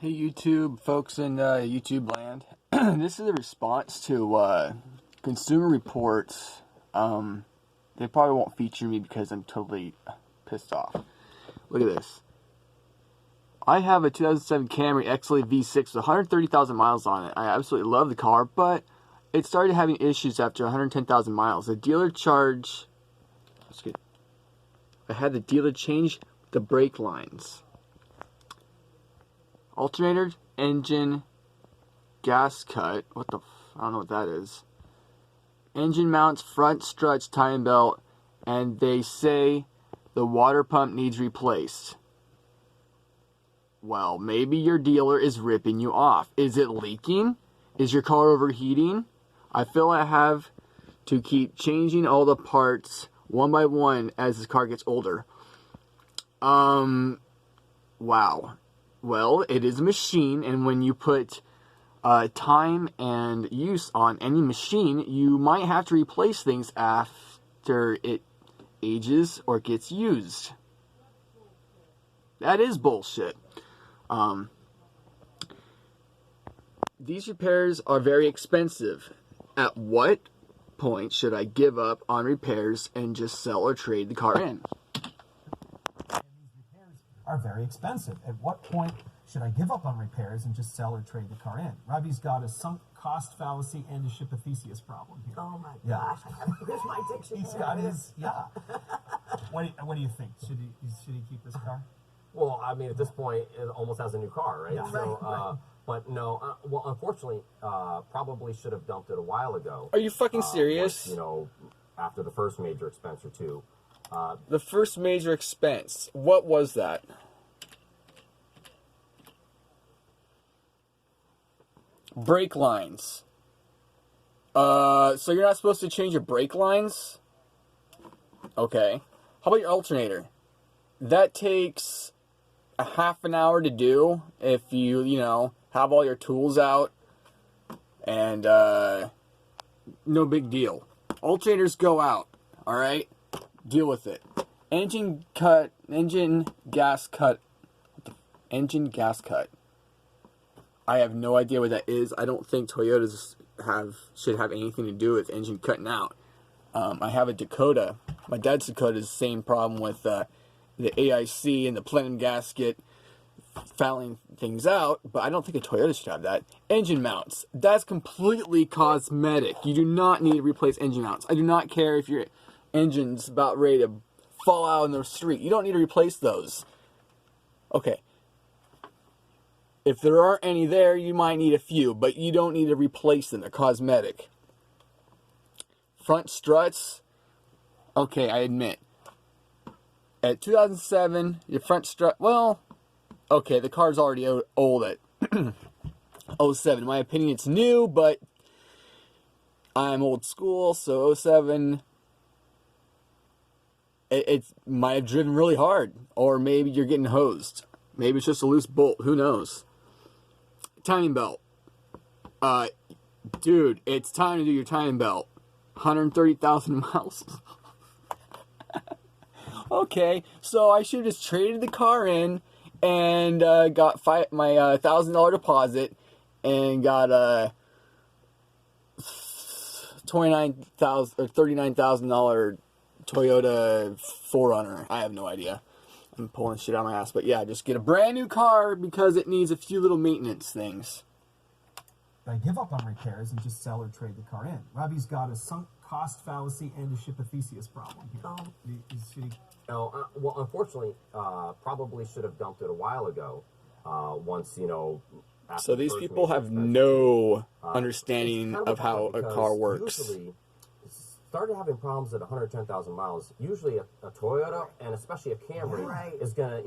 Hey YouTube folks in YouTube land. This is a response to Consumer Reports. They probably won't feature me because I'm totally pissed off. Look at this. I have a 2007 Camry XLE V6 with 130,000 miles on it. I absolutely love the car, but it started having issues after 110,000 miles. The dealer charge... I had the dealer change the brake lines. Alternator, engine, gas cut. I don't know what that is. Engine mounts, front struts, timing belt, and they say the water pump needs replaced. Well, maybe your dealer is ripping you off. Is it leaking? Is your car overheating? I feel I have to keep changing all the parts one by one as the car gets older. Wow. Well, it is a machine, and when you put time and use on any machine, you might have to replace things after it ages or gets used. That is bullshit. These repairs are very expensive. At what point should I give up on repairs and just sell or trade the car in? Are very expensive. At what point should I give up on repairs and just sell or trade the car in? Robbie's got a sunk cost fallacy and a Shipathesius problem here. Oh my gosh! Here's my dictionary. He's got his What do you think? Should he keep this car? Well, I mean, at this point, it almost has a new car, right? Yeah. So, Right. But no, well, unfortunately, probably should have dumped it a while ago. Are you fucking serious? Once, after the first major expense or two. The first major expense. What was that? Brake lines. So you're not supposed to change your brake lines? Okay. How about your alternator? That takes a half an hour to do if you have all your tools out. And, no big deal. Alternators go out, alright? Deal with it. Engine gas cut. I have no idea what that is. I don't think Toyotas should have anything to do with engine cutting out. I have a Dakota. My dad's Dakota is the same problem with the AIC and the plenum gasket fouling things out, but I don't think a Toyota should have that. Engine mounts. That's completely cosmetic. You do not need to replace engine mounts. I do not care if your engine's about ready to fall out in the street. You don't need to replace those. Okay. If there aren't any there, you might need a few, but you don't need to replace them. They're cosmetic. Front struts. Okay, I admit. At 2007, your front strut, well, okay, the car's already old at 07. In my opinion, it's new, but I'm old school, so 07, it might have driven really hard. Or maybe you're getting hosed. Maybe it's just a loose bolt. Who knows? Timing belt. Dude, it's time to do your timing belt. 130,000 miles. Okay, so I should have just traded the car in and got my $1,000 deposit and got a $29,000 or $39,000 Toyota 4Runner. I have no idea. I'm pulling shit out of my ass, but yeah, just get a brand new car because it needs a few little maintenance things. I give up on repairs and just sell or trade the car in. Robbie's got a sunk cost fallacy and a Shipathesius problem here. No, well, unfortunately, probably should have dumped it a while ago. Once, after So the these first people major have expense. no It's understanding kind of how a because car works. Usually, started having problems at 110,000 miles. Usually, a Toyota and especially a Camry Right. is gonna,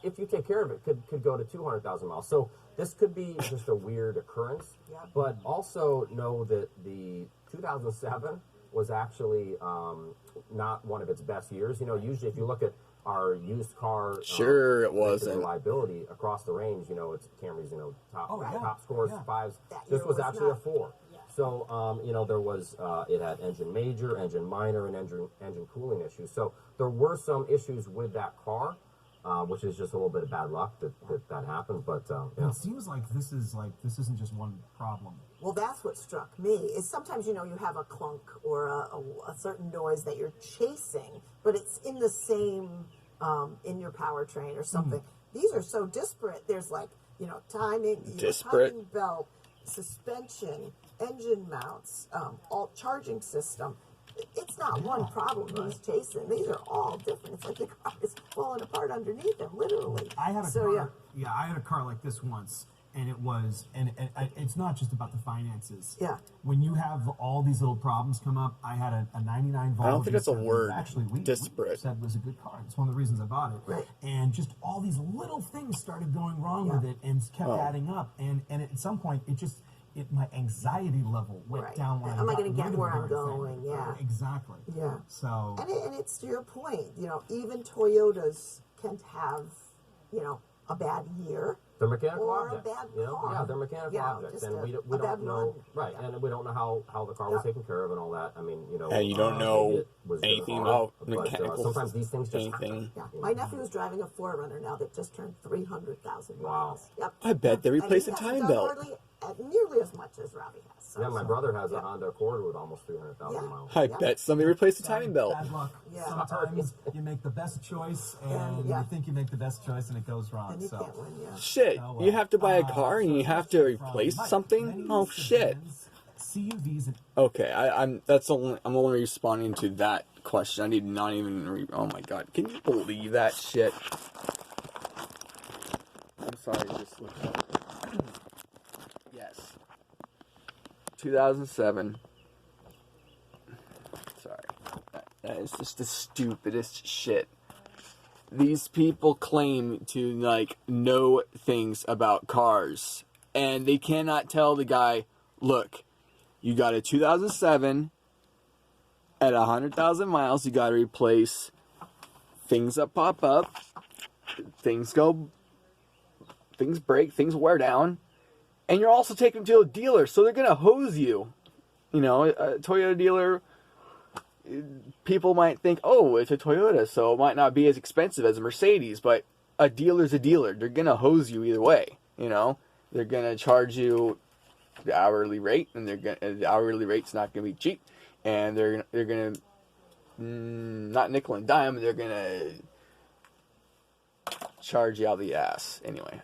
if you take care of it, could go to 200,000 miles. So this could be just a weird occurrence. Yep. But also know that the 2007 was actually not one of its best years. Usually if you look at our used car Sure it wasn't. reliability across the range, it's Camry's, top scores, yeah. fives. That This year was was actually a not- 4. Yeah. So, there was, it had engine major, engine minor, and engine cooling issues. So there were some issues with that car. which is just a little bit of bad luck that happened. But And it seems like this isn't just one problem. Well, that's what struck me. Is sometimes you have a clunk or a certain noise that you're chasing, but it's in the same in your powertrain or something. These are so disparate. There's timing, Disparate. timing belt, suspension, engine mounts, all charging system. It's not one problem he's chasing. These are all different. It's like the car is falling apart underneath him, literally. I had a So, car. Yeah, I had a car like this once, and it was, and it's not just about the finances. Yeah. When you have all these little problems come up, I had a 99 Volvo. I don't think that's a V70. word, Actually, we disparate. said was a good car. It's one of the reasons I bought it. Right. And just all these little things started going wrong with it, and kept adding up. And at some point, my anxiety level went Right. down. When Am I got gonna get rid of where the I'm darn going? thing. Yeah. Exactly. Yeah. So. And it's to your point, even Toyotas can have, a bad year. they're mechanical Or a objects. bad car. Yeah, they're mechanical objects, just and we a don't bad know, road. right? And we don't know how the car was taken care of and all that. I mean, And you don't maybe know it was anything hard, about but, mechanical sometimes these things just anything. Yeah. My nephew is driving a 4Runner now that just turned 300,000 Wow. miles. Yep. I bet they And replaced he the hasn't time done belt. hardly nearly as much as Robbie has. So, Yeah, my brother has yeah. a Honda Accord with almost 300,000 Yeah. miles. I bet somebody replaced the timing belt. Bad luck. Yeah. Sometimes you make the best choice, and And, yeah. you think you make the best choice, and it goes wrong. And you So. can't win, yeah. Shit, Oh, well. you have to buy a car and you have to From replace Mike, something? many Oh shit. sedans, CUVs, and Okay, I'm only responding to that question. I need not even oh my god. Can you believe that shit? I'm sorry, just look up. Yes. 2007. Sorry. That is just the stupidest shit. These people claim to know things about cars, and they cannot tell the guy, look, you got a 2007 at 100,000 miles. You got to replace things that pop up, things break, things wear down, and you're also taking them to a dealer, so they're gonna hose you. A Toyota dealer. People might think, oh, it's a Toyota, so it might not be as expensive as a Mercedes, but a dealer's a dealer. They're going to hose you either way, They're going to charge you the hourly rate, and the hourly rate's not going to be cheap, and they're going to, not nickel and dime, they're going to charge you out the ass, anyway.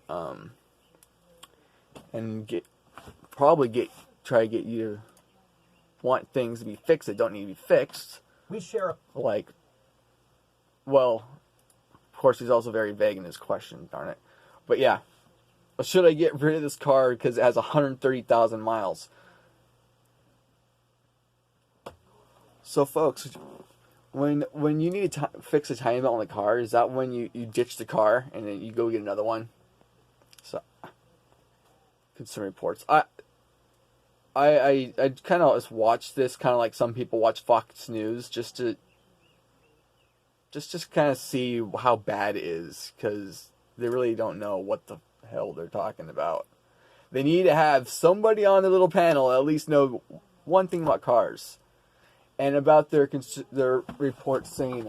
And try to get you to want things to be fixed that don't need to be fixed. we share. Of course, he's also very vague in his question, darn it. But yeah, should I get rid of this car because it has 130,000 miles? So, folks, when you need to fix a timing belt on the car, is that when you ditch the car and then you go get another one? So, Consumer Reports. I kind of just watch this, kind of like some people watch Fox News, just to kind of see how bad it is, because they really don't know what the hell they're talking about. They need to have somebody on the little panel at least know one thing about cars, and about their report saying,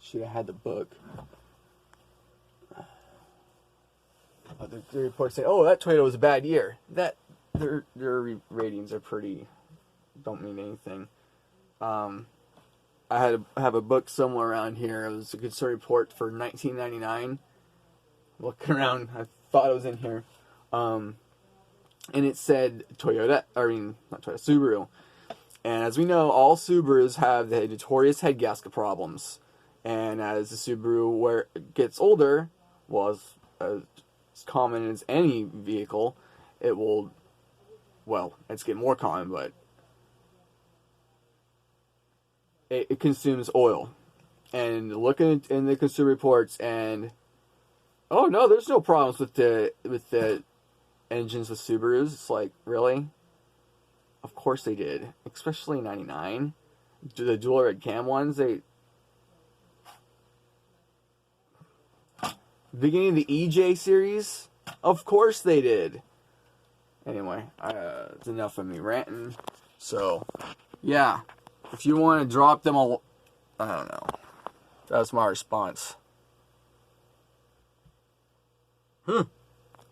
should have had the book. The report saying, oh, that Toyota was a bad year. Their ratings are don't mean anything. I have a book somewhere around here. It was a consumer report for 1999. Looking around, I thought it was in here. And it said not Toyota, Subaru. And as we know, all Subarus have the notorious head gasket problems. And as the Subaru gets older, as common as any vehicle, it's getting more common, but it consumes oil. And looking in the consumer reports, and oh no, there's no problems with the engines with Subarus. It's like, really? Of course they did, especially in '99. The dual red cam ones, beginning of the EJ series, of course they did. Anyway, it's enough of me ranting. So, yeah, if you want to drop them all, I don't know. That's my response. huh.